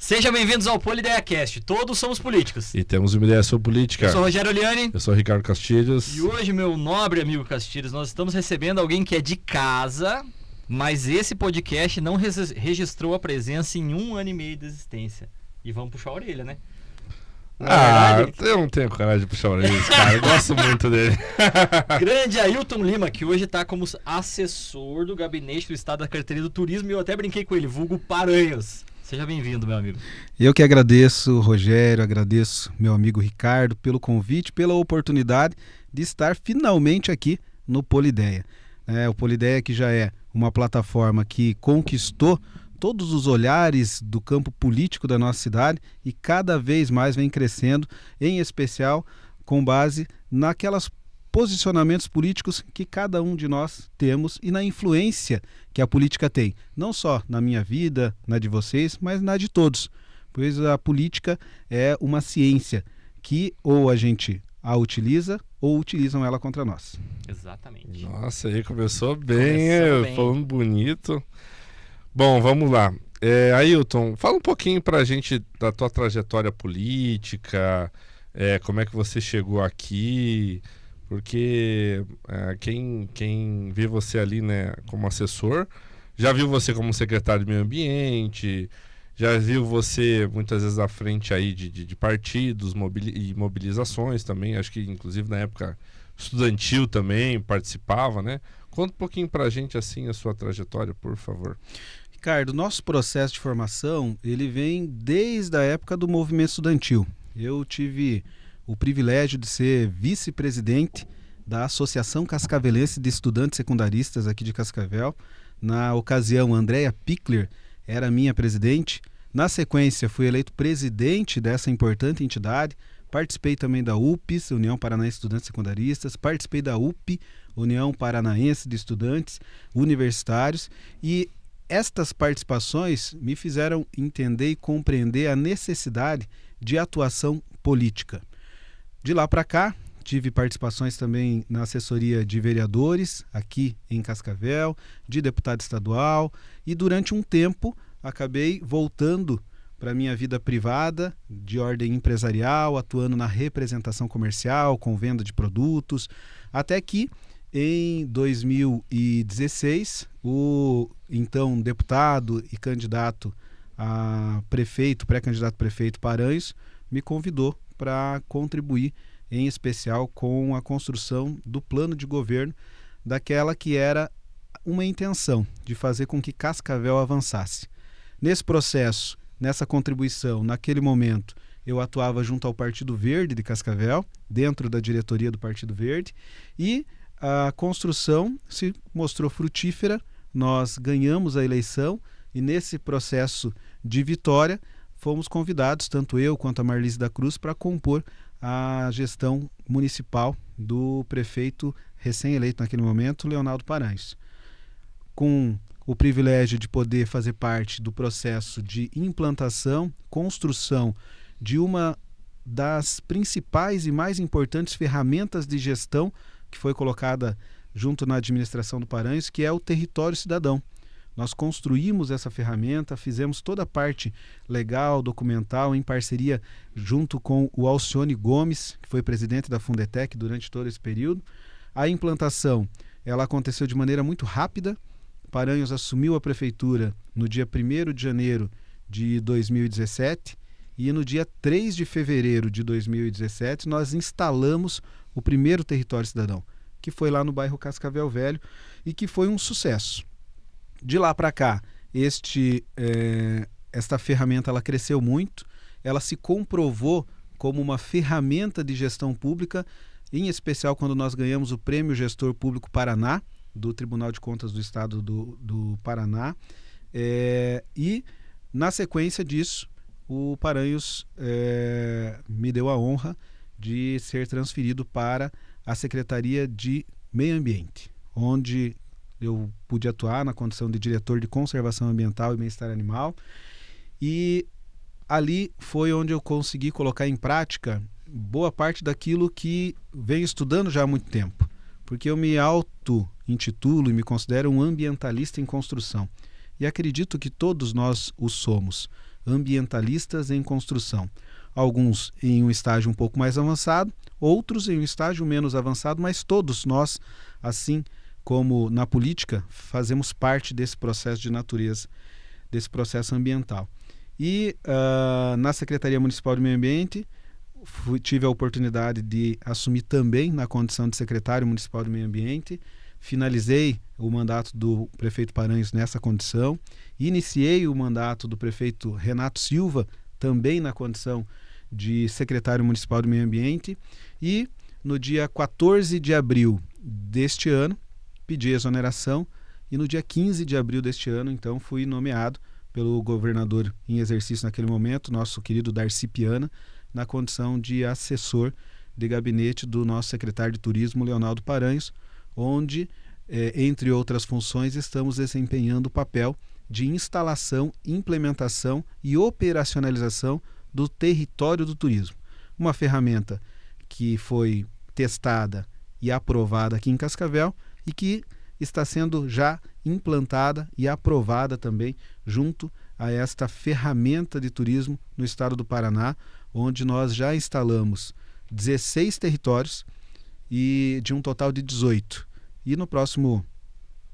Sejam bem-vindos ao PolideaCast. Todos somos políticos. E temos uma ideia sobre política. Eu sou o Rogério Oliani. Eu sou o Ricardo Castilhos. E hoje, meu nobre amigo Castilhos, nós estamos recebendo alguém que é de casa, mas esse podcast não registrou a presença em 1 ano e meio de existência. E vamos puxar a orelha, né? Eu não tenho coragem de puxar a orelha desse cara. Eu gosto muito dele. Grande Ailton Lima, que hoje está como assessor do Gabinete do Estado da Carteira do Turismo. E eu até brinquei com ele, vulgo Paranhos. Seja bem-vindo, meu amigo. Eu que agradeço, Rogério, agradeço meu amigo Ricardo pelo convite, pela oportunidade de estar finalmente aqui no Polideia. O Polideia que já é uma plataforma que conquistou todos os olhares do campo político da nossa cidade e cada vez mais vem crescendo, em especial com base naquelas posicionamentos políticos que cada um de nós temos e na influência que a política tem, não só na minha vida, na de vocês, mas na de todos, pois a política é uma ciência que ou a gente a utiliza ou utilizam ela contra nós. Exatamente. Nossa, aí começou bem, falando bonito. Bom, vamos lá. Ailton, fala um pouquinho pra gente da tua trajetória política, como é que você chegou aqui, porque quem vê você ali, né, como assessor, já viu você como secretário de meio ambiente, já viu você muitas vezes à frente aí de partidos e mobilizações também, acho que inclusive na época estudantil também participava, né? Conta um pouquinho pra gente assim a sua trajetória, por favor. Ricardo, nosso processo de formação, ele vem desde a época do movimento estudantil. Eu tive o privilégio de ser vice-presidente da Associação Cascavelense de Estudantes Secundaristas aqui de Cascavel. Na ocasião, Andréa Pickler era minha presidente. Na sequência, fui eleito presidente dessa importante entidade. Participei também da UPES, União Paranaense de Estudantes Secundaristas. Participei da UP, União Paranaense de Estudantes Universitários. E estas participações me fizeram entender e compreender a necessidade de atuação política. De lá para cá, tive participações também na assessoria de vereadores aqui em Cascavel, de deputado estadual e durante um tempo acabei voltando para a minha vida privada, de ordem empresarial, atuando na representação comercial, com venda de produtos, até que em 2016 o então deputado e candidato a prefeito, pré-candidato a prefeito Paranhos, me convidou para contribuir, em especial com a construção do plano de governo daquela que era uma intenção de fazer com que Cascavel avançasse. Nesse processo, nessa contribuição, naquele momento, eu atuava junto ao Partido Verde de Cascavel, dentro da diretoria do Partido Verde, e a construção se mostrou frutífera, nós ganhamos a eleição e nesse processo de vitória fomos convidados, tanto eu quanto a Marlise da Cruz, para compor a gestão municipal do prefeito recém-eleito naquele momento, Leonardo Paranhos. Com o privilégio de poder fazer parte do processo de implantação, construção de uma das principais e mais importantes ferramentas de gestão que foi colocada junto na administração do Paranhos, que é o território cidadão. Nós construímos essa ferramenta, fizemos toda a parte legal, documental, em parceria junto com o Alcione Gomes, que foi presidente da Fundetec durante todo esse período. A implantação ela aconteceu de maneira muito rápida. Paranhos assumiu a prefeitura no dia 1º de janeiro de 2017 e no dia 3 de fevereiro de 2017 nós instalamos o primeiro território cidadão, que foi lá no bairro Cascavel Velho e que foi um sucesso. De lá para cá, esta ferramenta ela cresceu muito, ela se comprovou como uma ferramenta de gestão pública, em especial quando nós ganhamos o Prêmio Gestor Público Paraná, do Tribunal de Contas do Estado do Paraná, e na sequência disso, o Paranhos me deu a honra de ser transferido para a Secretaria de Meio Ambiente, onde eu pude atuar na condição de diretor de Conservação Ambiental e Bem-Estar Animal, e ali foi onde eu consegui colocar em prática boa parte daquilo que venho estudando já há muito tempo, porque eu me auto-intitulo e me considero um ambientalista em construção, e acredito que todos nós o somos. ambientalistas em construção. Alguns em um estágio um pouco mais avançado, outros em um estágio menos avançado, mas todos nós, assim como na política, fazemos parte desse processo de natureza, desse processo ambiental. E na Secretaria Municipal de Meio Ambiente, tive a oportunidade de assumir também na condição de secretário municipal de Meio Ambiente. Finalizei o mandato do prefeito Paranhos nessa condição. Iniciei o mandato do prefeito Renato Silva, também na condição de secretário municipal de Meio Ambiente. E no dia 14 de abril deste ano, pedi exoneração. E no dia 15 de abril deste ano, então, fui nomeado pelo governador em exercício naquele momento, nosso querido Darcy Piana, na condição de assessor de gabinete do nosso secretário de Turismo, Leonardo Paranhos, onde, entre outras funções, estamos desempenhando o papel de instalação, implementação e operacionalização do território do turismo. Uma ferramenta que foi testada e aprovada aqui em Cascavel e que está sendo já implantada e aprovada também junto a esta ferramenta de turismo no estado do Paraná, onde nós já instalamos 16 territórios e de um total de 18. E no próximo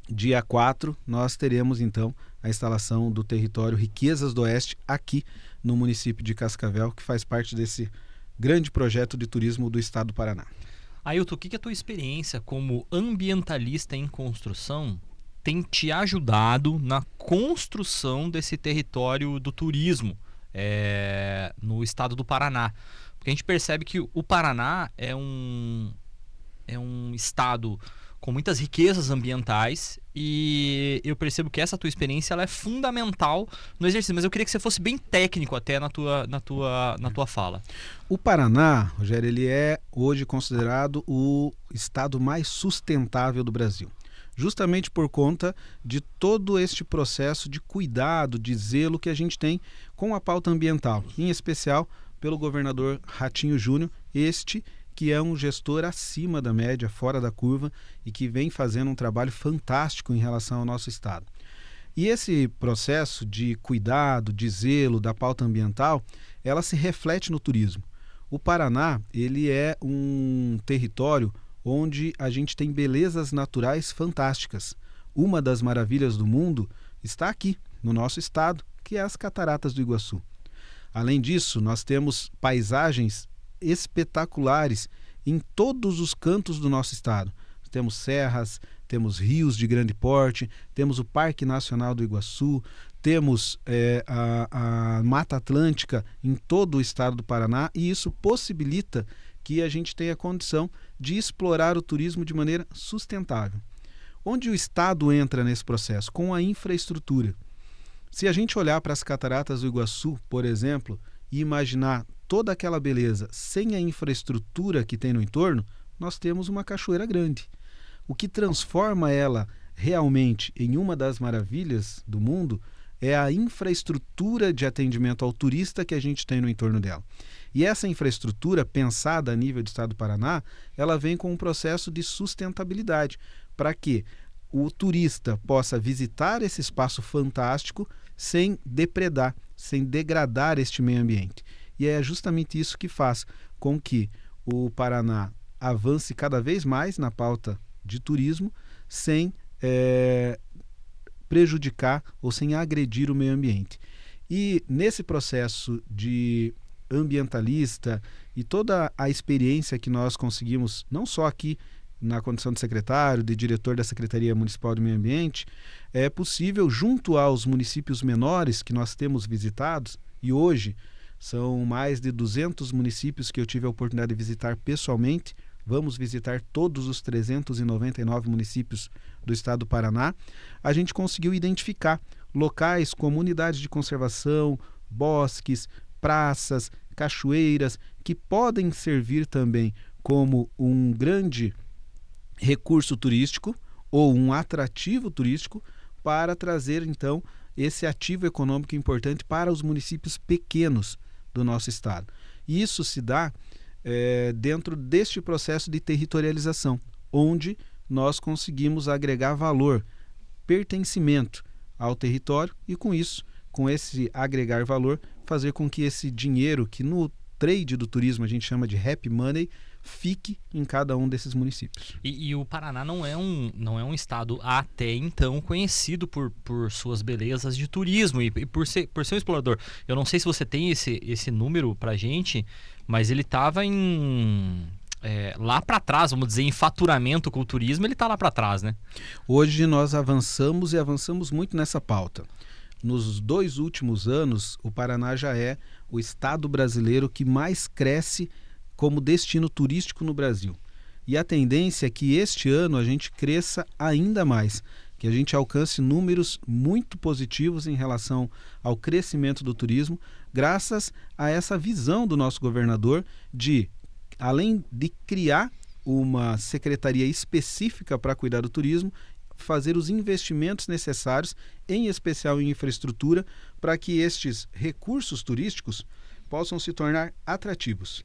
dia 4 nós teremos então a instalação do território Riquezas do Oeste aqui no município de Cascavel, que faz parte desse grande projeto de turismo do estado do Paraná. Ailton, o que a tua experiência como ambientalista em construção tem te ajudado na construção desse território do turismo no estado do Paraná? Porque a gente percebe que o Paraná é um estado com muitas riquezas ambientais e eu percebo que essa tua experiência ela é fundamental no exercício, mas eu queria que você fosse bem técnico até na tua fala. O Paraná, Rogério, ele é hoje considerado o estado mais sustentável do Brasil, justamente por conta de todo este processo de cuidado, de zelo que a gente tem com a pauta ambiental, em especial pelo governador Ratinho Júnior, que é um gestor acima da média, fora da curva e que vem fazendo um trabalho fantástico em relação ao nosso estado. E esse processo de cuidado, de zelo da pauta ambiental, ela se reflete no turismo. O Paraná, ele é um território onde a gente tem belezas naturais fantásticas. Uma das maravilhas do mundo está aqui, no nosso estado, que é as Cataratas do Iguaçu. Além disso, nós temos paisagens espetaculares em todos os cantos do nosso estado. Temos serras, temos rios de grande porte, temos o Parque Nacional do Iguaçu, temos a Mata Atlântica em todo o estado do Paraná, e isso possibilita que a gente tenha condição de explorar o turismo de maneira sustentável. Onde o estado entra nesse processo? Com a infraestrutura. Se a gente olhar para as Cataratas do Iguaçu, por exemplo, e imaginar toda aquela beleza sem a infraestrutura que tem no entorno, nós temos uma cachoeira grande. O que transforma ela realmente em uma das maravilhas do mundo é a infraestrutura de atendimento ao turista que a gente tem no entorno dela. E essa infraestrutura, pensada a nível do estado do Paraná, ela vem com um processo de sustentabilidade, para que o turista possa visitar esse espaço fantástico sem depredar, sem degradar este meio ambiente. E é justamente isso que faz com que o Paraná avance cada vez mais na pauta de turismo, sem prejudicar ou sem agredir o meio ambiente. E nesse processo de ambientalista e toda a experiência que nós conseguimos, não só aqui na condição de secretário, de diretor da Secretaria Municipal do Meio Ambiente, é possível, junto aos municípios menores que nós temos visitados, e hoje são mais de 200 municípios que eu tive a oportunidade de visitar pessoalmente. Vamos visitar todos os 399 municípios do estado do Paraná. A gente conseguiu identificar locais, comunidades de conservação, bosques, praças, cachoeiras, que podem servir também como um grande recurso turístico ou um atrativo turístico para trazer, então, esse ativo econômico importante para os municípios pequenos do nosso estado. E isso se dá dentro deste processo de territorialização, onde nós conseguimos agregar valor, pertencimento ao território e, com isso, com esse agregar valor, fazer com que esse dinheiro, que no trade do turismo a gente chama de happy money, fique em cada um desses municípios. E o Paraná não é um estado até então conhecido por suas belezas de turismo e por ser um explorador. Eu não sei se você tem esse número pra gente, mas ele estava lá para trás, vamos dizer, em faturamento com o turismo, ele está lá para trás, né? Hoje nós avançamos e avançamos muito nessa pauta. Nos 2 últimos anos, o Paraná já é o estado brasileiro que mais cresce como destino turístico no Brasil. E a tendência é que este ano a gente cresça ainda mais, que a gente alcance números muito positivos em relação ao crescimento do turismo, graças a essa visão do nosso governador de, além de criar uma secretaria específica para cuidar do turismo, fazer os investimentos necessários, em especial em infraestrutura, para que estes recursos turísticos possam se tornar atrativos.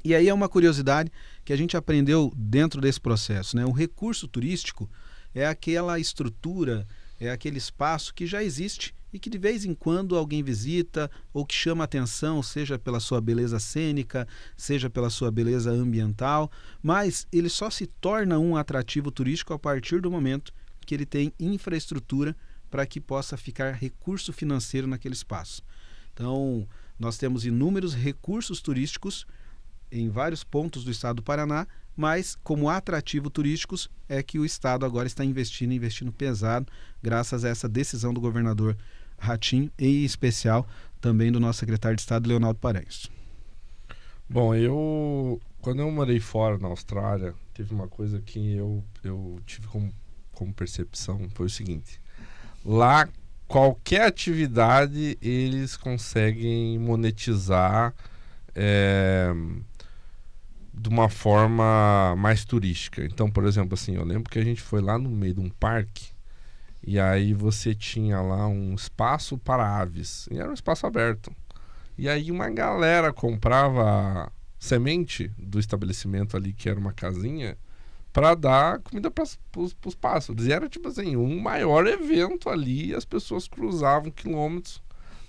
E aí é uma curiosidade que a gente aprendeu dentro desse processo, né? O recurso turístico é aquela estrutura, é aquele espaço que já existe e que de vez em quando alguém visita ou que chama atenção, seja pela sua beleza cênica, seja pela sua beleza ambiental, mas ele só se torna um atrativo turístico a partir do momento que ele tem infraestrutura para que possa ficar recurso financeiro naquele espaço. Então, nós temos inúmeros recursos turísticos em vários pontos do estado do Paraná, mas como atrativo turísticos é que o estado agora está investindo pesado, graças a essa decisão do governador Ratinho e em especial também do nosso secretário de Estado, Leonardo Paranhos. Bom, quando eu morei fora na Austrália, teve uma coisa que eu tive como percepção, foi o seguinte: lá qualquer atividade eles conseguem monetizar de uma forma mais turística. Então, por exemplo, assim, eu lembro que a gente foi lá no meio de um parque e aí você tinha lá um espaço para aves, e era um espaço aberto. E aí uma galera comprava semente do estabelecimento ali, que era uma casinha, para dar comida para os pássaros. E era tipo assim, um maior evento ali, e as pessoas cruzavam quilômetros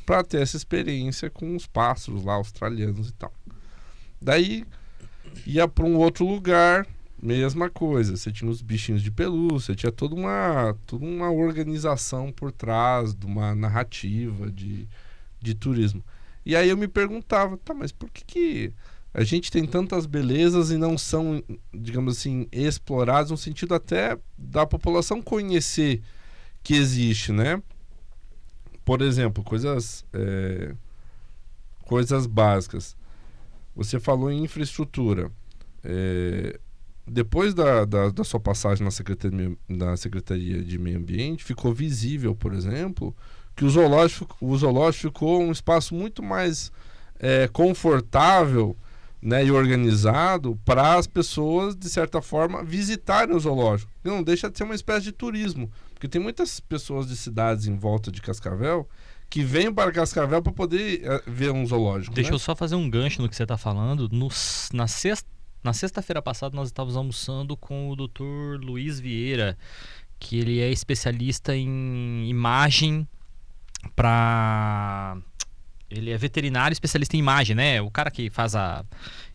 para ter essa experiência com os pássaros lá, australianos e tal. Daí ia para um outro lugar, mesma coisa. Você tinha os bichinhos de pelúcia, tinha toda uma organização por trás de uma narrativa de turismo. E aí eu me perguntava, tá, mas por que a gente tem tantas belezas e não são, digamos assim, exploradas, no sentido até da população conhecer que existe, né? Por exemplo, coisas básicas. Você falou em infraestrutura. Depois da sua passagem na Secretaria de Meio Ambiente, ficou visível, por exemplo, que o zoológico ficou um espaço muito mais confortável, né, e organizado para as pessoas, de certa forma, visitarem o zoológico. E não deixa de ser uma espécie de turismo, porque tem muitas pessoas de cidades em volta de Cascavel que vêm para Cascavel para poder ver um zoológico. Deixa eu só fazer um gancho no que você está falando. Na sexta-feira passada nós estávamos almoçando com o Dr. Luiz Vieira, que ele é especialista em imagem para... Ele é veterinário especialista em imagem, né? O cara que faz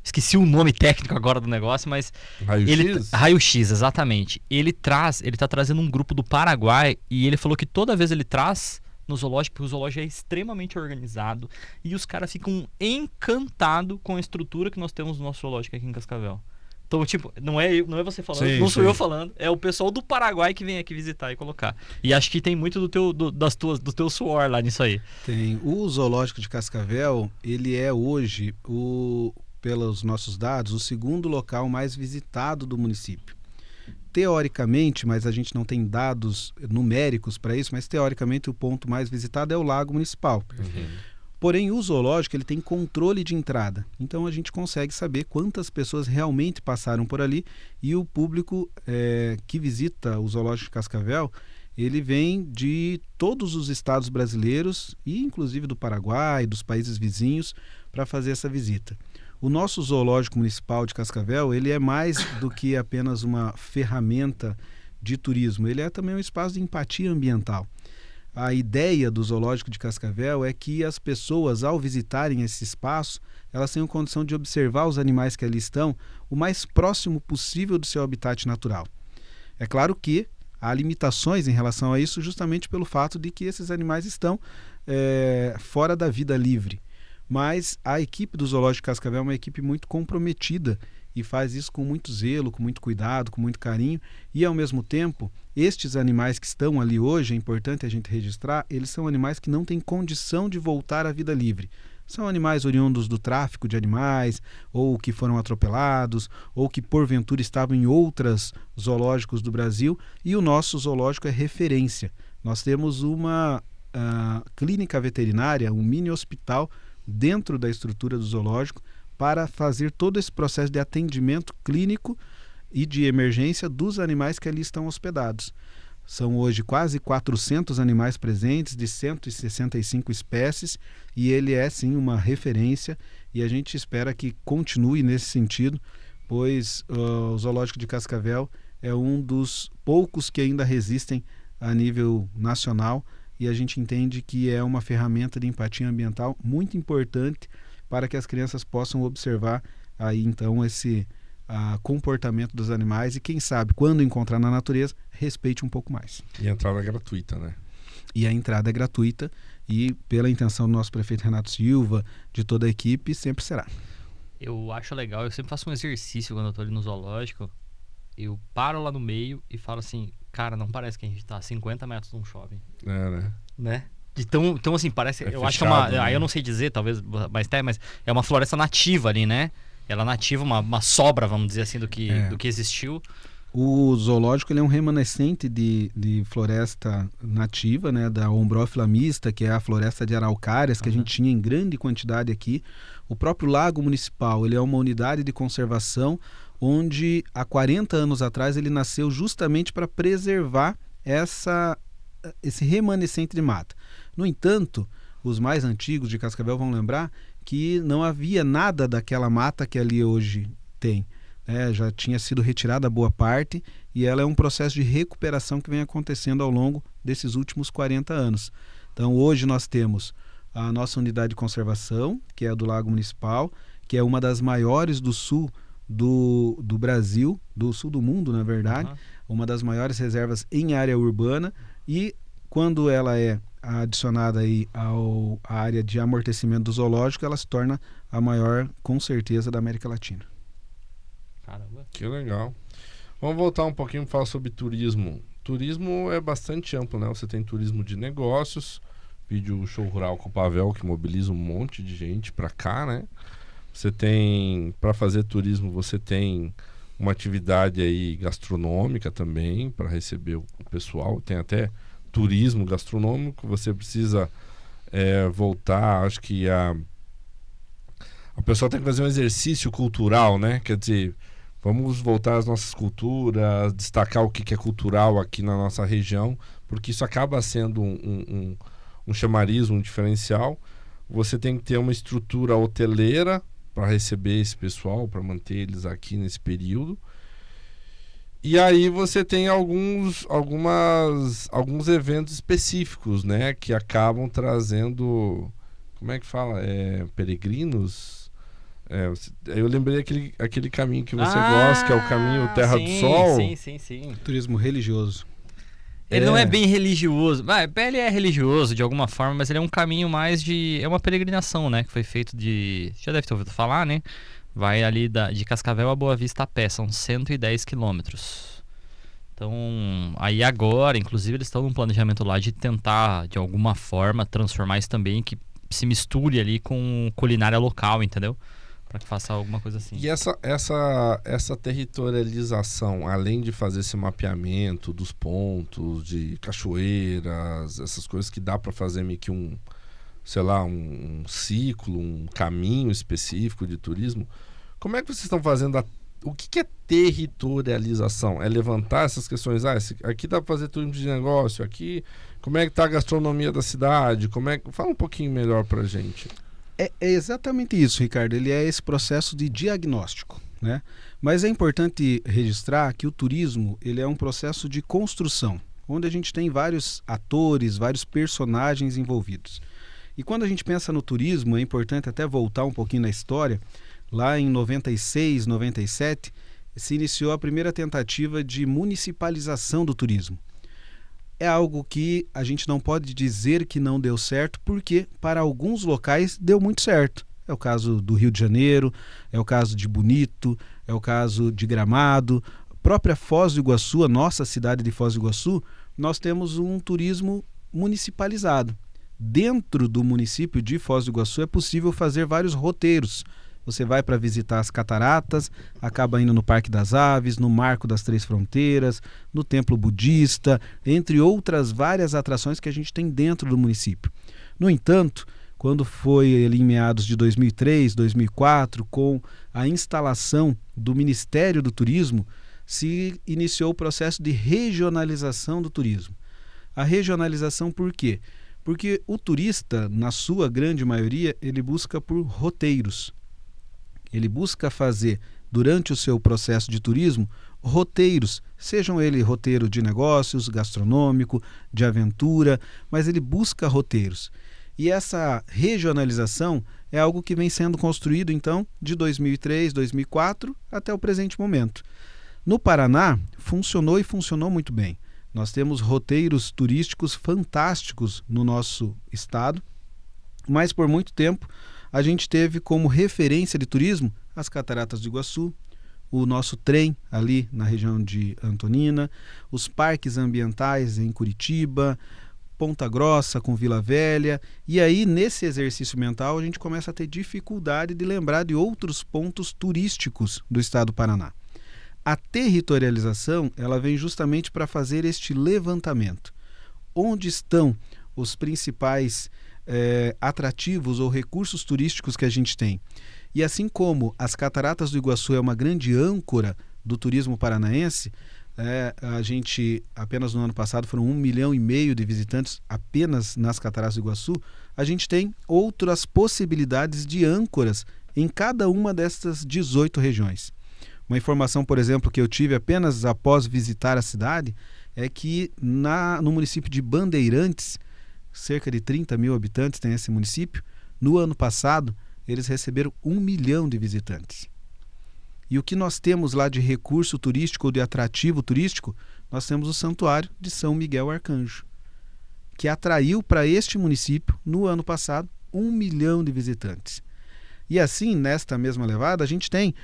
esqueci o nome técnico agora do negócio, mas... Raio-X? Raio-X, exatamente. Ele tá trazendo um grupo do Paraguai e ele falou que toda vez ele traz no zoológico, porque o zoológico é extremamente organizado e os caras ficam encantados com a estrutura que nós temos no nosso zoológico aqui em Cascavel. Então, tipo, não é você falando, sim, não sou eu falando, é o pessoal do Paraguai que vem aqui visitar e colocar. E acho que tem muito do teu suor lá nisso aí. Tem. O zoológico de Cascavel, ele é hoje, pelos nossos dados, o segundo local mais visitado do município. Teoricamente, mas a gente não tem dados numéricos para isso, mas teoricamente o ponto mais visitado é o Lago Municipal. Porém, o zoológico ele tem controle de entrada, então a gente consegue saber quantas pessoas realmente passaram por ali, e o público que visita o zoológico de Cascavel, ele vem de todos os estados brasileiros e inclusive do Paraguai, dos países vizinhos, para fazer essa visita. O nosso zoológico municipal de Cascavel, ele é mais do que apenas uma ferramenta de turismo, ele é também um espaço de empatia ambiental. a ideia do Zoológico de Cascavel é que as pessoas, ao visitarem esse espaço, elas tenham condição de observar os animais que ali estão o mais próximo possível do seu habitat natural. É claro que há limitações em relação a isso, justamente pelo fato de que esses animais estão fora da vida livre. Mas a equipe do Zoológico de Cascavel é uma equipe muito comprometida e faz isso com muito zelo, com muito cuidado, com muito carinho. E, ao mesmo tempo, estes animais que estão ali hoje, é importante a gente registrar, eles são animais que não têm condição de voltar à vida livre. São animais oriundos do tráfico de animais, ou que foram atropelados, ou que porventura estavam em outros zoológicos do Brasil, e o nosso zoológico é referência. Nós temos uma clínica veterinária, um mini hospital dentro da estrutura do zoológico para fazer todo esse processo de atendimento clínico e de emergência dos animais que ali estão hospedados. São hoje quase 400 animais presentes, de 165 espécies, e ele é sim uma referência, e a gente espera que continue nesse sentido, pois o Zoológico de Cascavel é um dos poucos que ainda resistem a nível nacional, e a gente entende que é uma ferramenta de empatia ambiental muito importante para que as crianças possam observar aí então esse comportamento dos animais e, quem sabe, quando encontrar na natureza, respeite um pouco mais. E a entrada é gratuita, né? E a entrada é gratuita, e pela intenção do nosso prefeito Renato Silva, de toda a equipe, sempre será. Eu acho legal, eu sempre faço um exercício quando eu tô ali no zoológico, eu paro lá no meio e falo assim, cara, não parece que a gente tá a 50 metros de um shopping. Né? Então assim, parece, eu acho que é uma, né? aí eu não sei dizer, talvez, mas é uma floresta nativa ali, né? Ela nativa, uma sobra, vamos dizer assim, do que existiu. O zoológico ele é um remanescente de floresta nativa, né, da Ombrófila mista, que é a floresta de araucárias, que a gente tinha em grande quantidade aqui. O próprio Lago Municipal, ele é uma unidade de conservação onde há 40 anos atrás ele nasceu justamente para preservar esse remanescente de mata. No entanto, os mais antigos de Cascavel vão lembrar que não havia nada daquela mata que ali hoje tem. Já tinha sido retirada boa parte, e ela é um processo de recuperação que vem acontecendo ao longo desses últimos 40 anos. Então hoje nós temos a nossa unidade de conservação, que é a do Lago Municipal, que é uma das maiores do sul do Brasil, do sul do mundo, na verdade, uma das maiores reservas em área urbana, e quando ela é adicionada aí à área de amortecimento do zoológico, ela se torna a maior, com certeza, da América Latina. Caramba. Que legal. Vamos voltar um pouquinho para falar sobre turismo. Turismo é bastante amplo, né? Você tem turismo de negócios, vídeo Show Rural com Pavel, que mobiliza um monte de gente para cá, né? Você tem, para fazer turismo, você tem uma atividade aí gastronômica também, para receber o pessoal. Tem até turismo gastronômico. Você precisa voltar, acho que a pessoa tem que fazer um exercício cultural, né? Quer dizer, vamos voltar às nossas culturas, destacar o que é cultural aqui na nossa região, porque isso acaba sendo um chamariz, um diferencial. Você tem que ter uma estrutura hoteleira para receber esse pessoal, para manter eles aqui nesse período. E aí você tem alguns eventos específicos, né? Que acabam trazendo, como é que fala? Peregrinos? Eu lembrei aquele caminho que você gosta, que é o caminho Terra do Sol. Sim. Turismo religioso. Ele não é bem religioso. Ele é religioso de alguma forma, mas ele é um caminho mais de... É uma peregrinação, né? Que foi feito de... Já deve ter ouvido falar, né? Vai ali de Cascavel a Boa Vista a pé. São 110 quilômetros. Então, aí agora, inclusive, eles estão num planejamento lá de tentar, de alguma forma, transformar isso também, que se misture ali com culinária local, entendeu? Para que faça alguma coisa assim. E essa territorialização, além de fazer esse mapeamento dos pontos, de cachoeiras, essas coisas que dá para fazer meio que um ciclo, um caminho específico de turismo, como é que vocês estão fazendo o que é territorialização? É levantar essas questões, aqui dá para fazer turismo de negócio, aqui, como é que está a gastronomia da cidade, fala um pouquinho melhor para a gente. É exatamente isso, Ricardo. Ele é esse processo de diagnóstico, né? Mas é importante registrar que o turismo ele é um processo de construção, onde a gente tem vários atores, vários personagens envolvidos. E quando a gente pensa no turismo, é importante até voltar um pouquinho na história. Lá em 96, 97, se iniciou a primeira tentativa de municipalização do turismo. É algo que a gente não pode dizer que não deu certo, porque para alguns locais deu muito certo. É o caso do Rio de Janeiro, é o caso de Bonito, é o caso de Gramado. A própria Foz do Iguaçu, a nossa cidade de Foz do Iguaçu, nós temos um turismo municipalizado. Dentro do município de Foz do Iguaçu é possível fazer vários roteiros. Você vai para visitar as cataratas, acaba indo no Parque das Aves, no Marco das Três Fronteiras, no Templo Budista, entre outras várias atrações que a gente tem dentro do município. No entanto, quando foi ali em meados de 2003, 2004, com a instalação do Ministério do Turismo, se iniciou o processo de regionalização do turismo. A regionalização por quê? Porque o turista, na sua grande maioria, ele busca por roteiros. Ele busca fazer, durante o seu processo de turismo, roteiros, sejam ele roteiro de negócios, gastronômico, de aventura, mas ele busca roteiros. E essa regionalização é algo que vem sendo construído, então, de 2003, 2004 até o presente momento. No Paraná, funcionou e funcionou muito bem. Nós temos roteiros turísticos fantásticos no nosso estado, mas por muito tempo a gente teve como referência de turismo as Cataratas do Iguaçu, o nosso trem ali na região de Antonina, os parques ambientais em Curitiba, Ponta Grossa com Vila Velha, e aí nesse exercício mental a gente começa a ter dificuldade de lembrar de outros pontos turísticos do estado do Paraná. A territorialização, ela vem justamente para fazer este levantamento. Onde estão os principais atrativos ou recursos turísticos que a gente tem? E assim como as Cataratas do Iguaçu é uma grande âncora do turismo paranaense, a gente, apenas no ano passado, foram 1,5 milhão de visitantes apenas nas Cataratas do Iguaçu, a gente tem outras possibilidades de âncoras em cada uma dessas 18 regiões. Uma informação, por exemplo, que eu tive apenas após visitar a cidade, é que no município de Bandeirantes, cerca de 30 mil habitantes tem esse município, no ano passado eles receberam 1 milhão de visitantes. E o que nós temos lá de recurso turístico ou de atrativo turístico? Nós temos o Santuário de São Miguel Arcanjo, que atraiu para este município, no ano passado, 1 milhão de visitantes. E assim, nesta mesma levada, a gente tem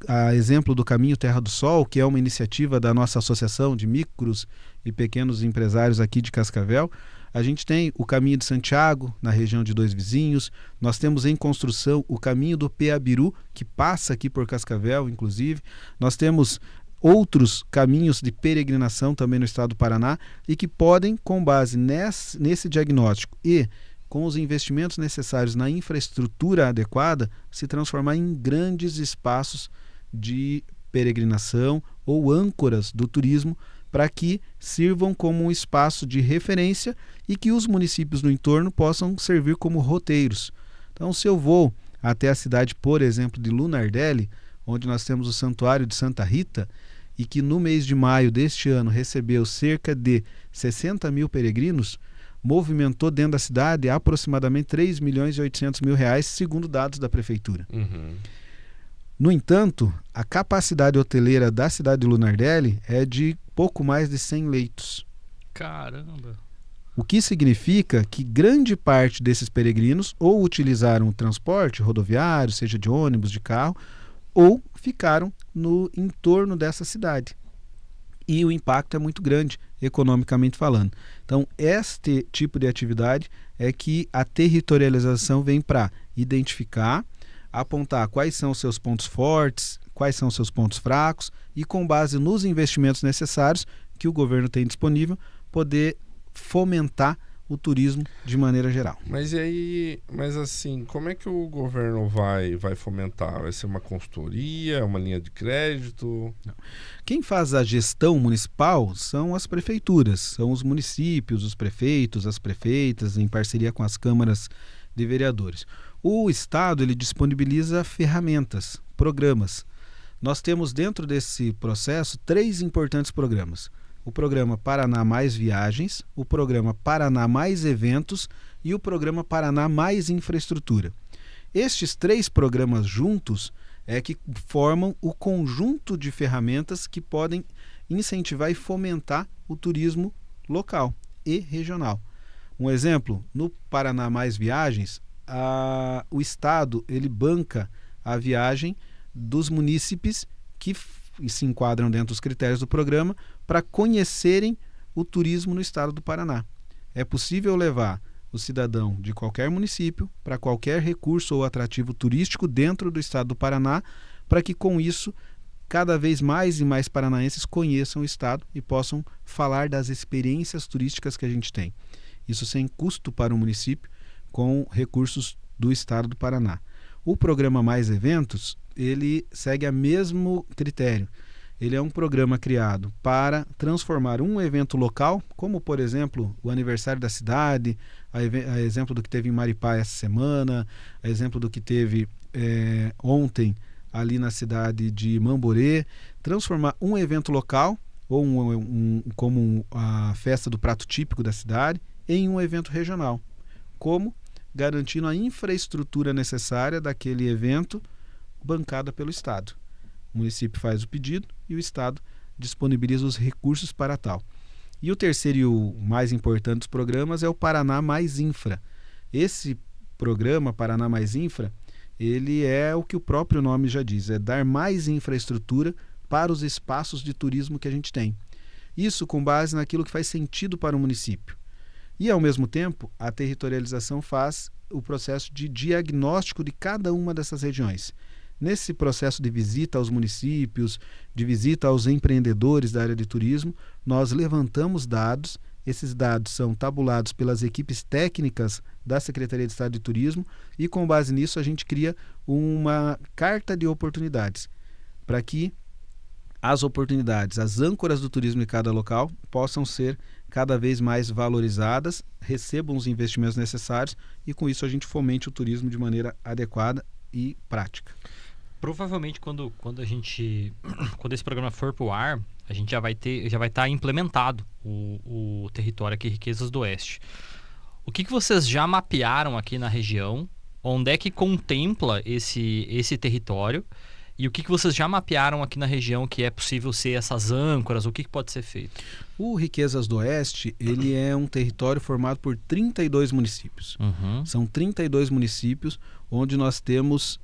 a exemplo do Caminho Terra do Sol, que é uma iniciativa da nossa Associação de Micros e Pequenos Empresários aqui de Cascavel. A gente tem o Caminho de Santiago, na região de Dois Vizinhos. Nós temos em construção o Caminho do Peabiru, que passa aqui por Cascavel, inclusive. Nós temos outros caminhos de peregrinação também no estado do Paraná e que podem, com base nesse diagnóstico e com os investimentos necessários na infraestrutura adequada, se transformar em grandes espaços de peregrinação ou âncoras do turismo para que sirvam como um espaço de referência e que os municípios no entorno possam servir como roteiros. Então, se eu vou até a cidade, por exemplo, de Lunardelli, onde nós temos o Santuário de Santa Rita, e que no mês de maio deste ano recebeu cerca de 60 mil peregrinos, movimentou dentro da cidade aproximadamente 3 milhões e 800 mil reais, segundo dados da prefeitura. Uhum. No entanto, a capacidade hoteleira da cidade de Lunardelli é de pouco mais de 100 leitos. Caramba! O que significa que grande parte desses peregrinos ou utilizaram o transporte rodoviário, seja de ônibus, de carro, ou ficaram no entorno dessa cidade. E o impacto é muito grande, economicamente falando. Então, este tipo de atividade é que a territorialização vem para identificar, apontar quais são os seus pontos fortes, quais são os seus pontos fracos e, com base nos investimentos necessários que o governo tem disponível, poder fomentar o turismo de maneira geral. Mas e aí, assim, como é que o governo vai fomentar? Vai ser uma consultoria, uma linha de crédito? Não. Quem faz a gestão municipal são as prefeituras, são os municípios, os prefeitos, as prefeitas, em parceria com as câmaras de vereadores. O Estado, ele disponibiliza ferramentas, programas. Nós temos dentro desse processo 3 importantes programas, o programa Paraná Mais Viagens, o programa Paraná Mais Eventos e o programa Paraná Mais Infraestrutura. Estes 3 programas juntos é que formam o conjunto de ferramentas que podem incentivar e fomentar o turismo local e regional. Um exemplo, no Paraná Mais Viagens, o Estado ele banca a viagem dos munícipes que se enquadram dentro dos critérios do programa para conhecerem o turismo no estado do Paraná. É possível levar o cidadão de qualquer município para qualquer recurso ou atrativo turístico dentro do estado do Paraná, para que com isso cada vez mais e mais paranaenses conheçam o estado e possam falar das experiências turísticas que a gente tem. Isso sem custo para o município, com recursos do estado do Paraná. O programa Mais Eventos, ele segue o mesmo critério. Ele é um programa criado para transformar um evento local, como por exemplo o aniversário da cidade, a exemplo do que teve em Maripá essa semana, a exemplo do que teve ontem ali na cidade de Mamborê, transformar um evento local, ou como a festa do prato típico da cidade, em um evento regional. Como? Garantindo a infraestrutura necessária daquele evento bancada pelo Estado. O município faz o pedido e o Estado disponibiliza os recursos para tal. E o terceiro e o mais importante dos programas é o Paraná Mais Infra. Esse programa, Paraná Mais Infra, ele é o que o próprio nome já diz, é dar mais infraestrutura para os espaços de turismo que a gente tem. Isso com base naquilo que faz sentido para o município. E, ao mesmo tempo, a territorialização faz o processo de diagnóstico de cada uma dessas regiões. Nesse processo de visita aos municípios, de visita aos empreendedores da área de turismo, nós levantamos dados. Esses dados são tabulados pelas equipes técnicas da Secretaria de Estado de Turismo e, com base nisso, a gente cria uma carta de oportunidades para que as oportunidades, as âncoras do turismo de cada local possam ser cada vez mais valorizadas, recebam os investimentos necessários e, com isso, a gente fomente o turismo de maneira adequada e prática. Provavelmente quando esse programa for para o ar, a gente já vai estar implementado o território aqui, Riquezas do Oeste. O que vocês já mapearam aqui na região? Onde é que contempla esse território? E o que vocês já mapearam aqui na região que é possível ser essas âncoras? O que pode ser feito? O Riquezas do Oeste, ele é um território formado por 32 municípios. Uhum. São 32 municípios onde nós temos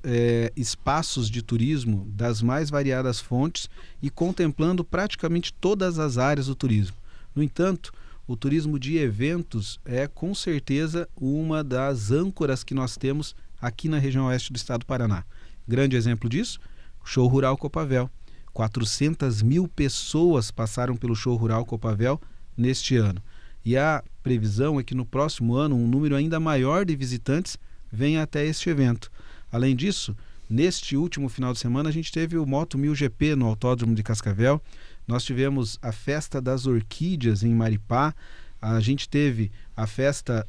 espaços de turismo das mais variadas fontes e contemplando praticamente todas as áreas do turismo. No entanto, o turismo de eventos é com certeza uma das âncoras que nós temos aqui na região oeste do estado do Paraná. Grande exemplo disso, o Show Rural Copavel. 400 mil pessoas passaram pelo Show Rural Copavel neste ano. E a previsão é que no próximo ano um número ainda maior de visitantes venha até este evento. Além disso, neste último final de semana a gente teve o Moto 1000 GP no Autódromo de Cascavel. Nós tivemos a Festa das Orquídeas em Maripá. A gente teve a festa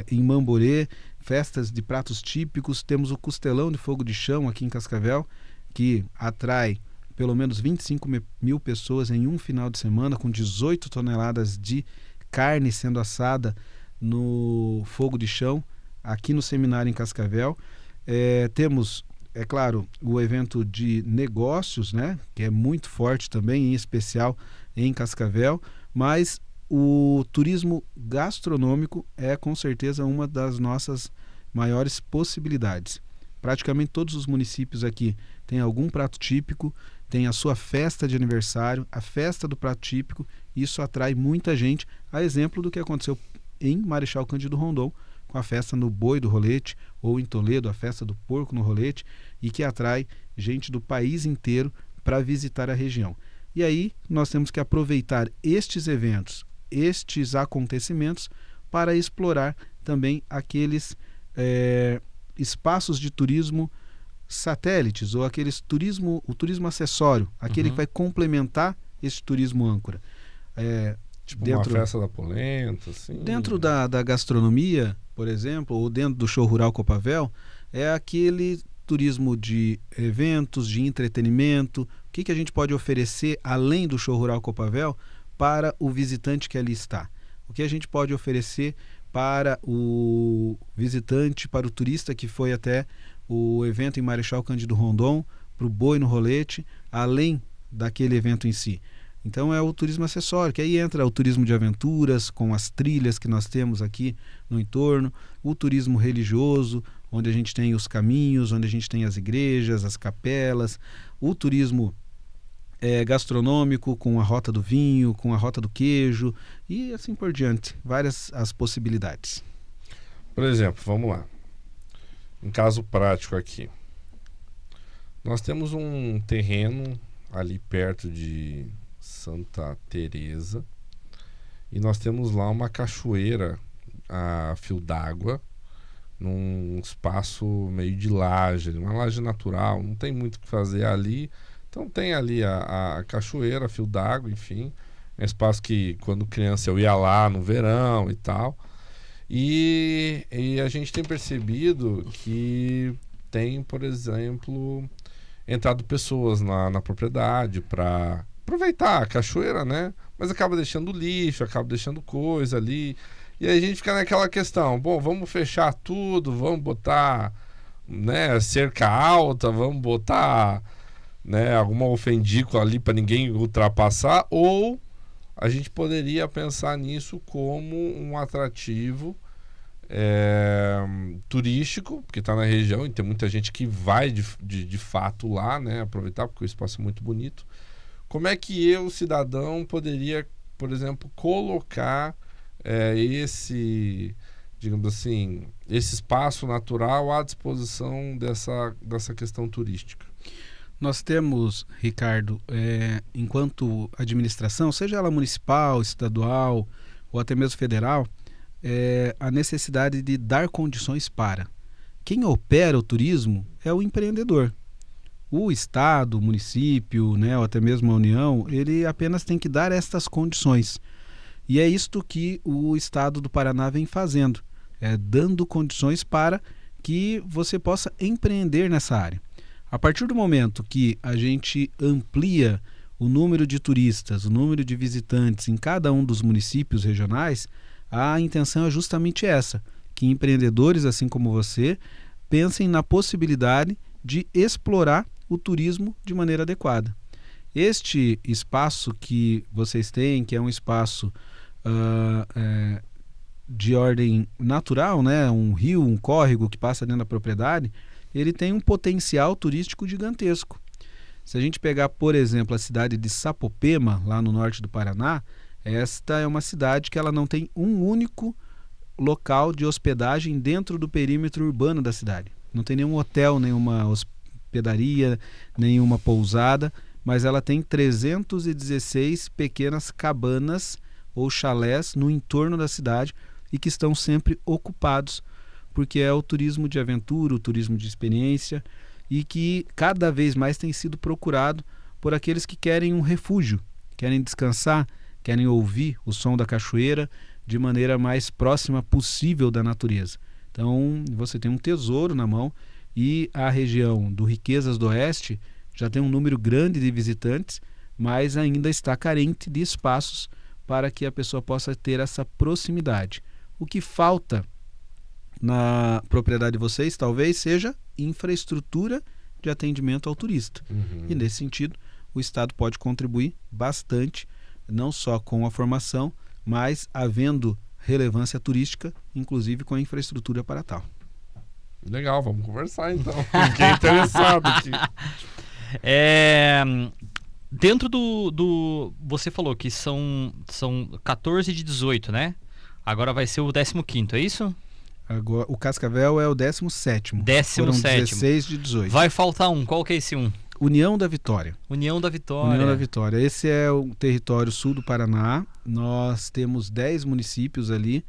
em Mamborê, festas de pratos típicos. Temos o Costelão de Fogo de Chão aqui em Cascavel, que atrai pelo menos 25 mil pessoas em um final de semana, com 18 toneladas de carne sendo assada no fogo de chão, aqui no seminário em Cascavel. Temos, é claro, o evento de negócios, né, que é muito forte também, em especial em Cascavel, mas o turismo gastronômico é com certeza uma das nossas maiores possibilidades. Praticamente todos os municípios aqui têm algum prato típico, tem a sua festa de aniversário, a festa do prato típico. Isso atrai muita gente, a exemplo do que aconteceu em Marechal Cândido Rondon, com a festa no Boi do Rolete, ou em Toledo, a festa do Porco no Rolete, e que atrai gente do país inteiro para visitar a região. E aí nós temos que aproveitar estes eventos, estes acontecimentos, para explorar também aqueles espaços de turismo satélites, ou o turismo acessório, aquele que vai complementar esse turismo âncora. Tipo uma festa da polenta, assim. Dentro da gastronomia, por exemplo, ou dentro do Show Rural Copavel, é aquele turismo de eventos, de entretenimento, o que a gente pode oferecer além do show rural Copavel para o visitante que ali está. O que a gente pode oferecer para o visitante, para o turista que foi até o evento em Marechal Cândido Rondon, para o Boi no Rolete, além daquele evento em si. Então é o turismo acessório, que aí entra o turismo de aventuras, com as trilhas que nós temos aqui no entorno, o turismo religioso, onde a gente tem os caminhos, onde a gente tem as igrejas, as capelas, o turismo gastronômico, com a rota do vinho, com a rota do queijo e assim por diante, várias as possibilidades. Por exemplo, vamos lá, um caso prático aqui. Nós temos um terreno ali perto de Santa Teresa e nós temos lá uma cachoeira a fio d'água num espaço meio de laje, uma laje natural, não tem muito o que fazer ali. Então tem ali a cachoeira, fio d'água, enfim, um espaço que quando criança eu ia lá no verão e tal. E a gente tem percebido que tem, por exemplo, entrado pessoas na propriedade para aproveitar a cachoeira, né? Mas acaba deixando lixo, acaba deixando coisa ali. E aí a gente fica naquela questão, bom, vamos fechar tudo, vamos botar, né, cerca alta, vamos botar, né, alguma ofendícula ali para ninguém ultrapassar, ou a gente poderia pensar nisso como um atrativo turístico, porque está na região e tem muita gente que vai de fato lá, né, aproveitar porque o espaço é muito bonito. Como é que eu, cidadão, poderia, por exemplo, colocar digamos assim, esse espaço natural à disposição dessa questão turística? Nós temos, Ricardo, enquanto administração, seja ela municipal, estadual ou até mesmo federal, a necessidade de dar condições para. Quem opera o turismo é o empreendedor. O Estado, o município, né, ou até mesmo a União, ele apenas tem que dar estas condições. E é isto que o Estado do Paraná vem fazendo, dando condições para que você possa empreender nessa área. A partir do momento que a gente amplia o número de turistas, o número de visitantes em cada um dos municípios regionais, a intenção é justamente essa, que empreendedores, assim como você, pensem na possibilidade de explorar o turismo de maneira adequada. Este espaço que vocês têm, que é um espaço de ordem natural, né? Um rio, um córrego que passa dentro da propriedade, ele tem um potencial turístico gigantesco. Se a gente pegar, por exemplo, a cidade de Sapopema, lá no norte do Paraná, esta é uma cidade que ela não tem um único local de hospedagem dentro do perímetro urbano da cidade. Não tem nenhum hotel, nenhuma hospedaria, nenhuma pousada, mas ela tem 316 pequenas cabanas ou chalés no entorno da cidade e que estão sempre ocupados, porque é o turismo de aventura, o turismo de experiência e que cada vez mais tem sido procurado por aqueles que querem um refúgio, querem descansar, querem ouvir o som da cachoeira de maneira mais próxima possível da natureza. Então você tem um tesouro na mão e a região do Riquezas do Oeste já tem um número grande de visitantes, mas ainda está carente de espaços para que a pessoa possa ter essa proximidade. O que falta na propriedade de vocês talvez seja infraestrutura de atendimento ao turista. E nesse sentido, o Estado pode contribuir bastante, não só com a formação, mas havendo relevância turística, inclusive com a infraestrutura para tal. Legal, vamos conversar então. Fiquei interessado aqui. Dentro do... Você falou que são 14 de 18, né? Agora vai ser o 15º, é isso? Agora, o Cascavel é o 17º. 17º. Foram 16 de 18. Vai faltar um. Qual que é esse um? União da Vitória. União da Vitória. União da Vitória. Esse é o território sul do Paraná. Nós temos 10 municípios ali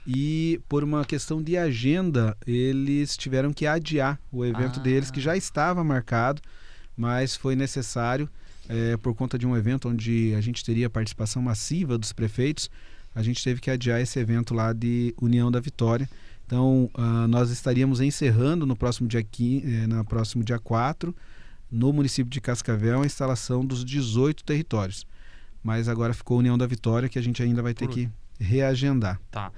e por uma questão de agenda eles tiveram que adiar o evento deles, que já estava marcado, mas foi necessário por conta de um evento onde a gente teria participação massiva dos prefeitos. A gente teve que adiar esse evento lá de União da Vitória, Então, nós estaríamos encerrando no próximo dia 4, no município de Cascavel, a instalação dos 18 territórios. Mas agora ficou União da Vitória, que a gente ainda vai ter que reagendar. Tá.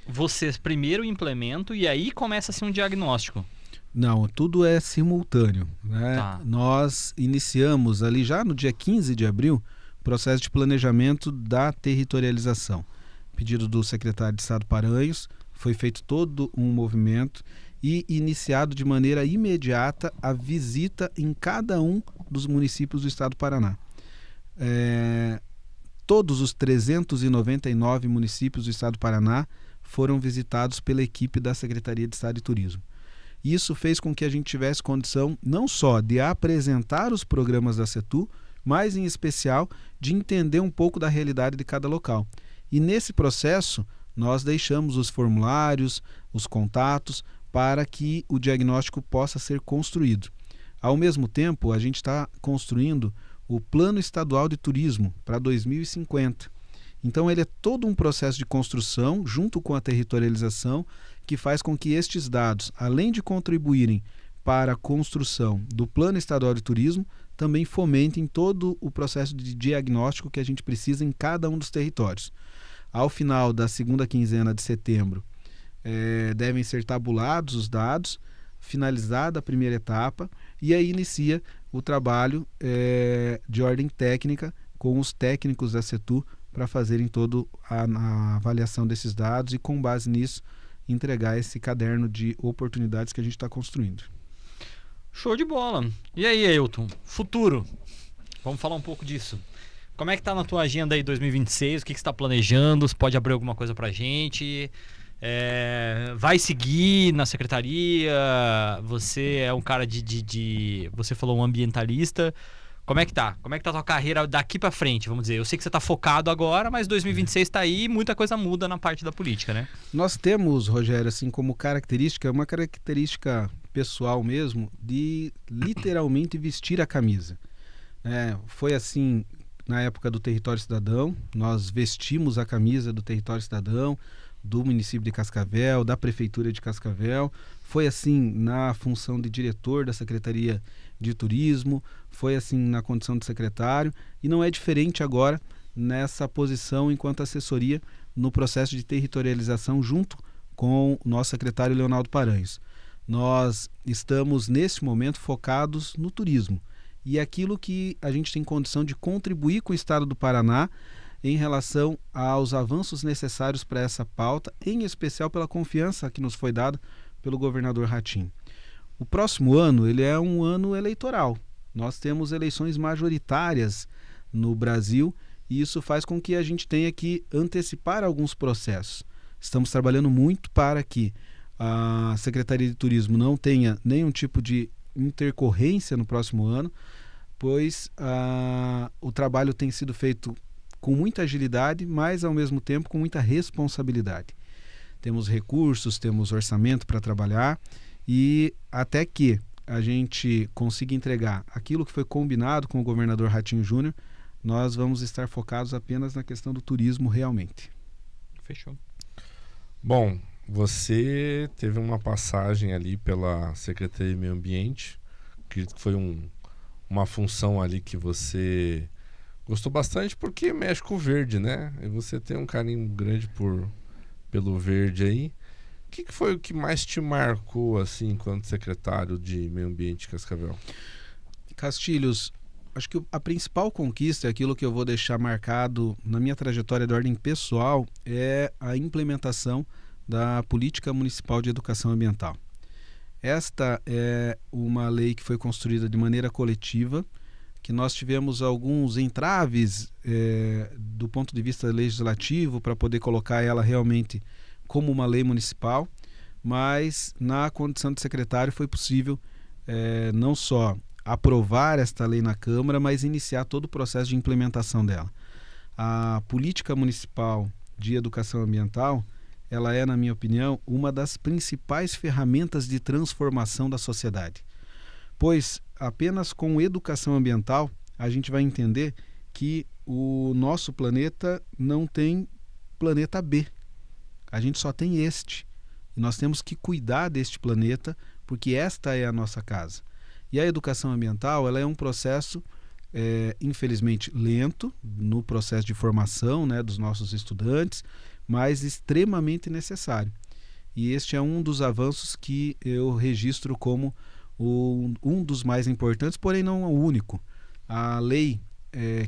Vocês primeiro implementam e aí começa-se um diagnóstico. Não, tudo é simultâneo, né? Tá. Nós iniciamos ali já no dia 15 de abril o processo de planejamento da territorialização. Pedido do secretário de Estado Paranhos, foi feito todo um movimento e iniciado de maneira imediata a visita em cada um dos municípios do estado do Paraná. Todos os 399 municípios do estado do Paraná foram visitados pela equipe da Secretaria de Estado de Turismo. Isso fez com que a gente tivesse condição não só de apresentar os programas da CETU, mas em especial de entender um pouco da realidade de cada local. E nesse processo nós deixamos os formulários, os contatos, para que o diagnóstico possa ser construído. Ao mesmo tempo, a gente está construindo o Plano Estadual de Turismo para 2050. Então ele é todo um processo de construção junto com a territorialização que faz com que estes dados, além de contribuírem para a construção do Plano Estadual de Turismo, também fomentem todo o processo de diagnóstico que a gente precisa em cada um dos territórios. Ao final da segunda quinzena de setembro, devem ser tabulados os dados, finalizada a primeira etapa, e aí inicia o trabalho de ordem técnica com os técnicos da CETU para fazerem toda a avaliação desses dados e, com base nisso, entregar esse caderno de oportunidades que a gente está construindo. Show de bola! E aí, Ailton? Futuro? Vamos falar um pouco disso. Como é que tá na tua agenda aí 2026? O que você está planejando? Você pode abrir alguma coisa pra gente? Vai seguir na secretaria? Você é um cara você falou um ambientalista. Como é que tá? Como é que tá a tua carreira daqui pra frente, vamos dizer? Eu sei que você tá focado agora, mas 2026 tá aí e muita coisa muda na parte da política, né? Nós temos, Rogério, assim como característica, uma característica pessoal mesmo, de literalmente vestir a camisa. Foi assim na época do Território Cidadão, nós vestimos a camisa do Território Cidadão, do município de Cascavel, da Prefeitura de Cascavel. Foi assim na função de diretor da Secretaria de Turismo, foi assim na condição de secretário, e não é diferente agora nessa posição enquanto assessoria no processo de territorialização junto com o nosso secretário Leonardo Paranhos. Nós estamos nesse momento focados no turismo e aquilo que a gente tem condição de contribuir com o estado do Paraná em relação aos avanços necessários para essa pauta, em especial pela confiança que nos foi dada pelo governador Ratinho. O próximo ano ele é um ano eleitoral. Nós temos eleições majoritárias no Brasil e isso faz com que a gente tenha que antecipar alguns processos. Estamos trabalhando muito para que a Secretaria de Turismo não tenha nenhum tipo de intercorrência no próximo ano, pois o trabalho tem sido feito com muita agilidade, mas ao mesmo tempo com muita responsabilidade. Temos recursos, temos orçamento para trabalhar e até que a gente consiga entregar aquilo que foi combinado com o governador Ratinho Júnior, nós vamos estar focados apenas na questão do turismo realmente. Fechou. Bom, você teve uma passagem ali pela Secretaria de Meio Ambiente, que foi uma função ali que você gostou bastante porque mexe com o verde, né? E você tem um carinho grande pelo verde aí. O que foi o que mais te marcou assim enquanto secretário de Meio Ambiente de Cascavel? Castilhos, acho que a principal conquista, aquilo que eu vou deixar marcado na minha trajetória de ordem pessoal, é a implementação da Política Municipal de Educação Ambiental. Esta é uma lei que foi construída de maneira coletiva, que nós tivemos alguns entraves do ponto de vista legislativo para poder colocar ela realmente como uma lei municipal, mas na condição de secretário foi possível não só aprovar esta lei na Câmara, mas iniciar todo o processo de implementação dela. A Política Municipal de Educação Ambiental, ela é, na minha opinião, uma das principais ferramentas de transformação da sociedade, pois apenas com educação ambiental a gente vai entender que o nosso planeta não tem planeta B. A gente só tem este. E nós temos que cuidar deste planeta, porque esta é a nossa casa. E a educação ambiental, ela é um processo, infelizmente, lento no processo de formação, né, dos nossos estudantes, mas extremamente necessário. E este é um dos avanços que eu registro como um dos mais importantes, porém não o único. A lei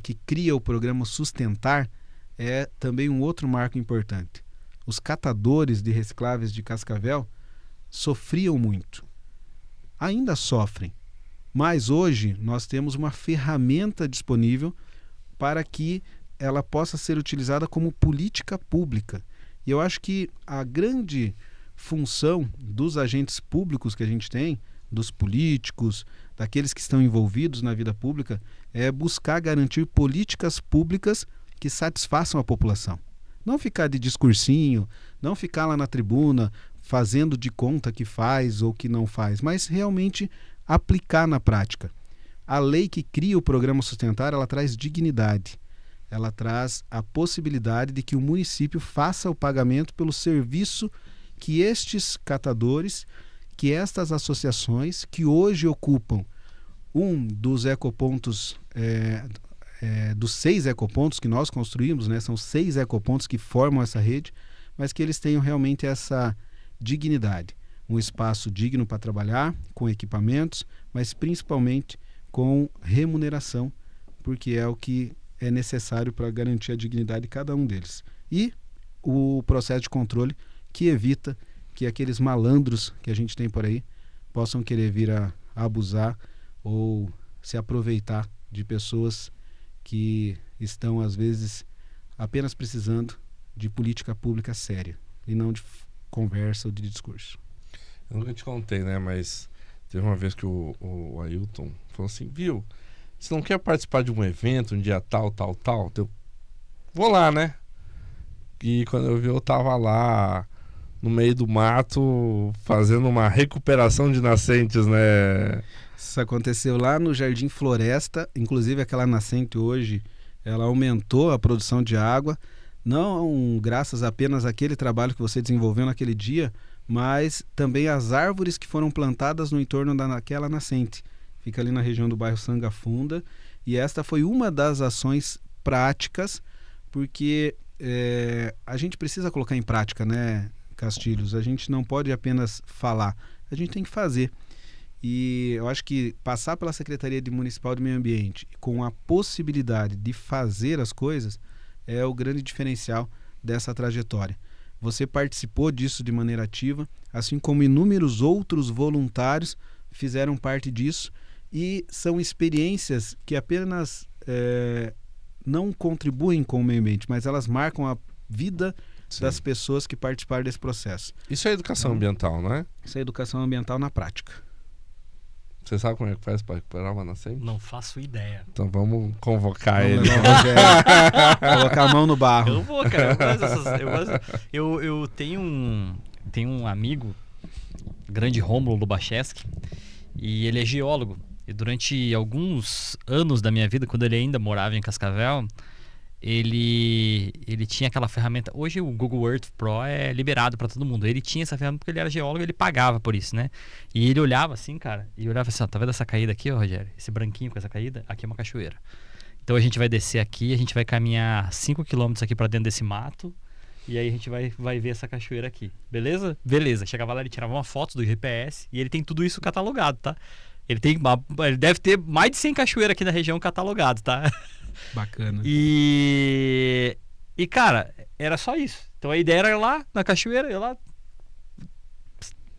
que cria o programa Sustentar é também um outro marco importante. Os catadores de recicláveis de Cascavel sofriam muito. Ainda sofrem. Mas hoje nós temos uma ferramenta disponível para que ela possa ser utilizada como política pública. E eu acho que a grande função dos agentes públicos que a gente tem, dos políticos, daqueles que estão envolvidos na vida pública, é buscar garantir políticas públicas que satisfaçam a população. Não ficar de discursinho, não ficar lá na tribuna fazendo de conta que faz ou que não faz, mas realmente aplicar na prática. A lei que cria o programa Sustentar, ela traz dignidade. Ela traz a possibilidade de que o município faça o pagamento pelo serviço que estes catadores, que estas associações, que hoje ocupam um dos ecopontos, dos 6 ecopontos que nós construímos, né? São 6 ecopontos que formam essa rede, mas que eles tenham realmente essa dignidade. Um espaço digno para trabalhar, com equipamentos, mas principalmente com remuneração, porque é o que é necessário para garantir a dignidade de cada um deles. E o processo de controle que evita que aqueles malandros que a gente tem por aí possam querer vir a abusar ou se aproveitar de pessoas que estão, às vezes, apenas precisando de política pública séria e não de conversa ou de discurso. Eu nunca te contei, né? Mas teve uma vez que o Ailton falou assim, viu, você não quer participar de um evento, um dia tal? Eu vou lá, né? E quando eu vi, eu tava lá no meio do mato fazendo uma recuperação de nascentes, né? Isso aconteceu lá no Jardim Floresta, inclusive aquela nascente hoje, ela aumentou a produção de água, não graças apenas àquele trabalho que você desenvolveu naquele dia, mas também as árvores que foram plantadas no entorno daquela nascente. Fica ali na região do bairro Sangafunda, e esta foi uma das ações práticas, porque a gente precisa colocar em prática, né, Castilhos? A gente não pode apenas falar, a gente tem que fazer. E eu acho que passar pela Secretaria Municipal de Meio Ambiente com a possibilidade de fazer as coisas é o grande diferencial dessa trajetória. Você participou disso de maneira ativa, assim como inúmeros outros voluntários fizeram parte disso, e são experiências que apenas não contribuem com o meio ambiente, mas elas marcam a vida das pessoas que participaram desse processo. Isso é educação ambiental, não é? Isso é educação ambiental na prática. Você sabe como é que faz para recuperar uma nascente? Não faço ideia. Então vamos convocar ele. Colocar a mão no barro. Eu vou, cara. Eu tenho um amigo, grande Rômulo Lubacheski, e ele é geólogo. E durante alguns anos da minha vida, quando ele ainda morava em Cascavel, ele tinha aquela ferramenta. Hoje o Google Earth Pro é liberado para todo mundo. Ele tinha essa ferramenta porque ele era geólogo e ele pagava por isso, né? E ele olhava assim, cara, e olhava assim, ó, tá vendo essa caída aqui, ó, Rogério? Esse branquinho com essa caída? Aqui é uma cachoeira. Então a gente vai descer aqui, a gente vai caminhar 5 km aqui para dentro desse mato, e aí a gente vai ver essa cachoeira aqui. Beleza? Beleza. Chegava lá, ele tirava uma foto do GPS e ele tem tudo isso catalogado, tá? Ele deve ter mais de 100 cachoeiras aqui na região catalogado, tá? Bacana. E cara, era só isso. Então a ideia era ir lá na cachoeira, eu lá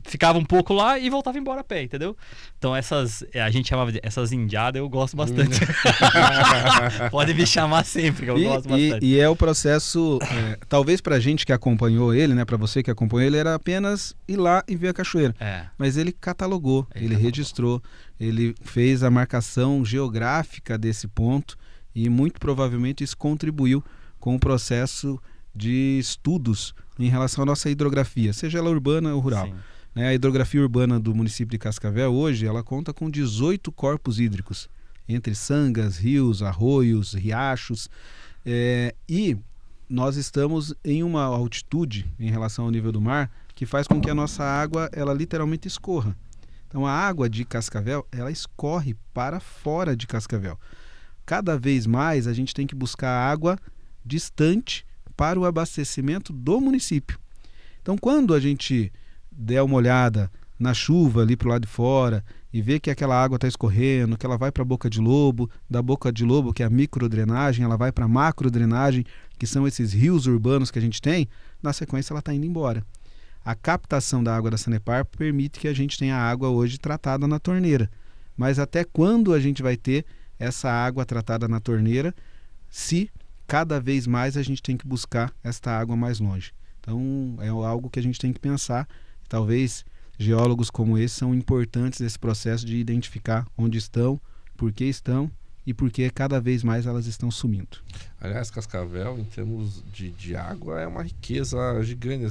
ficava um pouco lá e voltava embora a pé, entendeu? Então a gente chamava de essas indiadas, eu gosto bastante. Pode me chamar sempre, que eu gosto bastante. E é o processo, talvez pra gente que acompanhou ele, né, pra você que acompanhou ele, era apenas ir lá e ver a cachoeira. Mas ele catalogou, ele registrou, ele fez a marcação geográfica desse ponto, e muito provavelmente isso contribuiu com o processo de estudos em relação à nossa hidrografia, seja ela urbana ou rural. A hidrografia urbana do município de Cascavel hoje, ela conta com 18 corpos hídricos, entre sangas, rios, arroios, riachos, e nós estamos em uma altitude em relação ao nível do mar que faz com que a nossa água, ela literalmente escorra. Então a água de Cascavel, ela escorre para fora de Cascavel. Cada vez mais a gente tem que buscar água distante para o abastecimento do município. Então quando a gente der uma olhada na chuva ali para o lado de fora e ver que aquela água está escorrendo, que ela vai para a boca de lobo, da boca de lobo, que é a microdrenagem, ela vai para a macrodrenagem, que são esses rios urbanos que a gente tem, na sequência ela está indo embora. A captação da água da Sanepar permite que a gente tenha água hoje tratada na torneira. Mas até quando a gente vai ter essa água tratada na torneira, se cada vez mais a gente tem que buscar esta água mais longe? Então é algo que a gente tem que pensar. Talvez geólogos como esse são importantes nesse processo de identificar onde estão, por que estão e por que cada vez mais elas estão sumindo. Aliás, Cascavel, em termos de água, é uma riqueza gigante.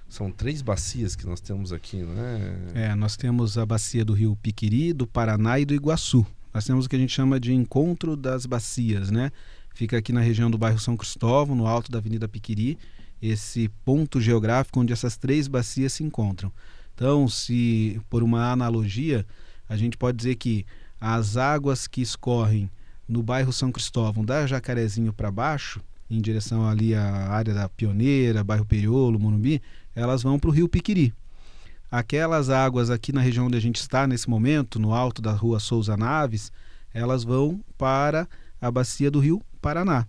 São 3 bacias que nós temos aqui, né? Nós temos a bacia do Rio Piquiri, do Paraná e do Iguaçu. Nós temos o que a gente chama de encontro das bacias, né? Fica aqui na região do bairro São Cristóvão, no alto da Avenida Piquiri, esse ponto geográfico onde essas 3 bacias se encontram. Então, se por uma analogia, a gente pode dizer que as águas que escorrem no bairro São Cristóvão, da Jacarezinho para baixo, em direção ali à área da Pioneira, bairro Periolo, Morumbi, elas vão para o Rio Piquiri. Aquelas águas aqui na região onde a gente está nesse momento, no alto da rua Souza Naves, elas vão para a bacia do Rio Paraná.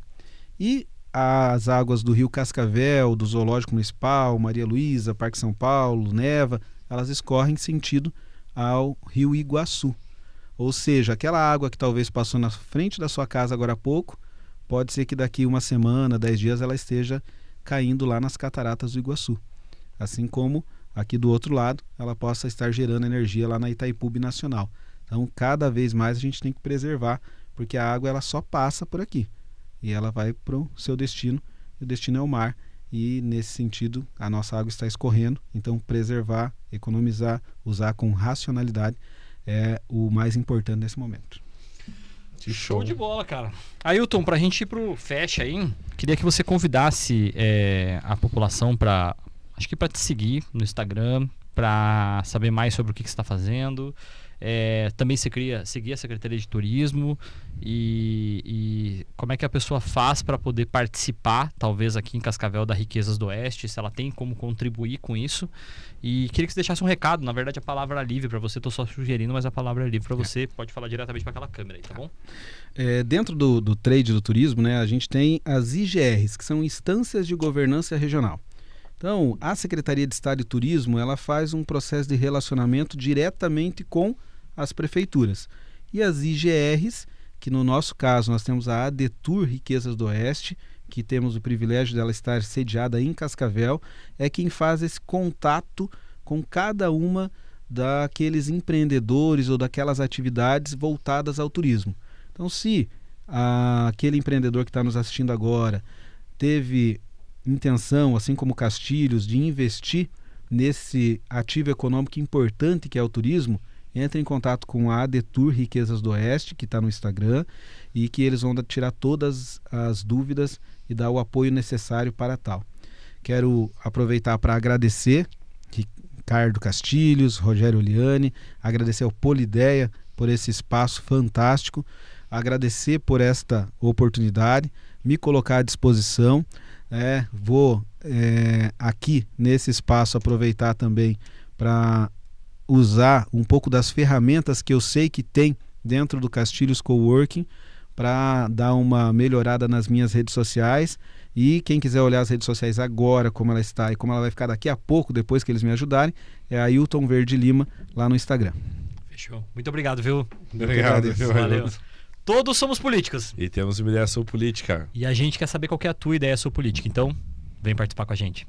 E as águas do Rio Cascavel, do Zoológico Municipal, Maria Luísa, Parque São Paulo, Neva, elas escorrem sentido ao Rio Iguaçu. Ou seja, aquela água que talvez passou na frente da sua casa agora há pouco, pode ser que daqui uma semana, 10 dias, ela esteja caindo lá nas cataratas do Iguaçu. Assim como aqui do outro lado, ela possa estar gerando energia lá na Itaipu Binacional. Então, cada vez mais a gente tem que preservar, porque a água ela só passa por aqui. E ela vai para o seu destino, e o destino é o mar. E nesse sentido, a nossa água está escorrendo. Então, preservar, economizar, usar com racionalidade é o mais importante nesse momento. Show de bola, cara. Ailton, pra gente ir pro fecha aí, queria que você convidasse a população para te seguir no Instagram, para saber mais sobre o que você está fazendo. Também você queria seguir a Secretaria de Turismo e como é que a pessoa faz para poder participar, talvez aqui em Cascavel, da Riquezas do Oeste, se ela tem como contribuir com isso. E queria que você deixasse um recado. Na verdade, a palavra é livre para você, estou só sugerindo, mas a palavra é livre para você. Pode falar diretamente para aquela câmera aí, tá bom? Dentro do trade do turismo, né, a gente tem as IGRs, que são Instâncias de Governança Regional. Então, a Secretaria de Estado de Turismo, ela faz um processo de relacionamento diretamente com as prefeituras. E as IGRs, que no nosso caso nós temos a ADETUR Riquezas do Oeste, que temos o privilégio dela estar sediada em Cascavel, é quem faz esse contato com cada uma daqueles empreendedores ou daquelas atividades voltadas ao turismo. Então, se aquele empreendedor que está nos assistindo agora teve intenção, assim como Castilhos, de investir nesse ativo econômico importante que é o turismo, entre em contato com a ADETUR Riquezas do Oeste, que está no Instagram, e que eles vão tirar todas as dúvidas e dar o apoio necessário para tal. Quero aproveitar para agradecer Ricardo Castilhos, Rogério Oliani, agradecer ao Polideia por esse espaço fantástico, agradecer por esta oportunidade, me colocar à disposição. Vou aqui nesse espaço aproveitar também para usar um pouco das ferramentas que eu sei que tem dentro do Castilhos Coworking para dar uma melhorada nas minhas redes sociais. E quem quiser olhar as redes sociais agora, como ela está e como ela vai ficar daqui a pouco, depois que eles me ajudarem, é a Ailton Verde Lima lá no Instagram. Fechou. Muito obrigado, viu? Obrigado, viu? Valeu. Todos somos políticos. E temos uma ideia sobre política. E a gente quer saber qual que é a tua ideia sobre política. Então, vem participar com a gente.